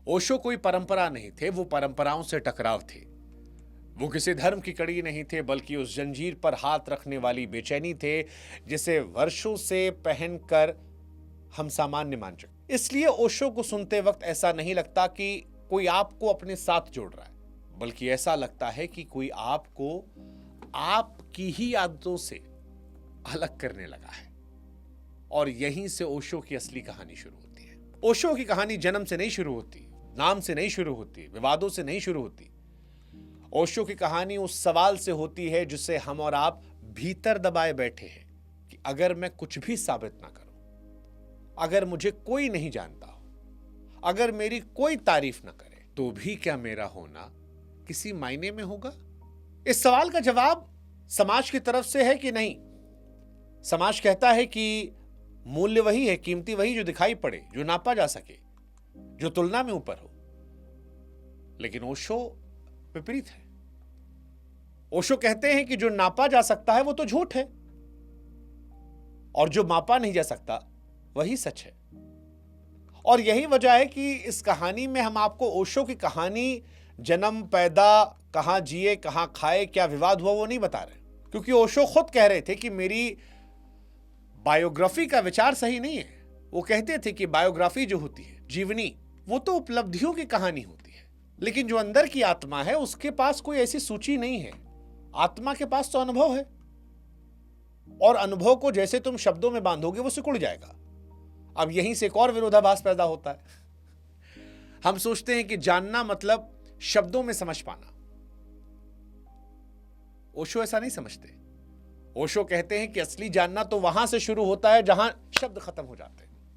ओशो कोई परंपरा नहीं थे, वो परंपराओं से टकराव थे। वो किसी धर्म की कड़ी नहीं थे, बल्कि उस जंजीर पर हाथ रखने वाली बेचैनी थे जिसे वर्षों से पहनकर हम सामान्य मान चुके। इसलिए ओशो को सुनते वक्त ऐसा नहीं लगता कि कोई आपको अपने साथ जोड़ रहा है, बल्कि ऐसा लगता है कि कोई आपको आपकी ही आदतों से अलग करने लगा है। और यहीं से ओशो की असली कहानी शुरू होती है। ओशो की कहानी जन्म से नहीं शुरू होती, नाम से नहीं शुरू होती, विवादों से नहीं शुरू होती। ओशो की कहानी उस सवाल से होती है जिसे हम और आप भीतर दबाए बैठे हैं कि अगर मैं कुछ भी साबित ना करूं, अगर मुझे कोई नहीं जानता हो, अगर मेरी कोई तारीफ ना करे, तो भी क्या मेरा होना किसी मायने में होगा? इस सवाल का जवाब समाज की तरफ से है कि नहीं। समाज कहता है कि मूल्य वही है, कीमती वही जो दिखाई पड़े, जो नापा जा सके, जो तुलना में ऊपर हो। लेकिन ओशो विपरीत है। ओशो कहते हैं कि जो नापा जा सकता है वो तो झूठ है, और जो मापा नहीं जा सकता वही सच है। और यही वजह है कि इस कहानी में हम आपको ओशो की कहानी, जन्म, पैदा, कहां जिए, कहां खाए, क्या विवाद हुआ, वो नहीं बता रहे, क्योंकि ओशो खुद कह रहे थे कि मेरी बायोग्राफी का विचार सही नहीं है। वो कहते थे कि बायोग्राफी जो होती है, जीवनी, वो तो उपलब्धियों की कहानी होती है, लेकिन जो अंदर की आत्मा है उसके पास कोई ऐसी सूची नहीं है। आत्मा के पास तो अनुभव है, और अनुभव को जैसे तुम शब्दों में बांधोगे वो सिकुड़ जाएगा। अब यहीं से एक और विरोधाभास पैदा होता है। हम सोचते हैं कि जानना मतलब शब्दों में समझ पाना। ओशो ऐसा नहीं समझते। ओशो कहते हैं कि असली जानना तो वहां से शुरू होता है जहां शब्द खत्म हो जाते हैं।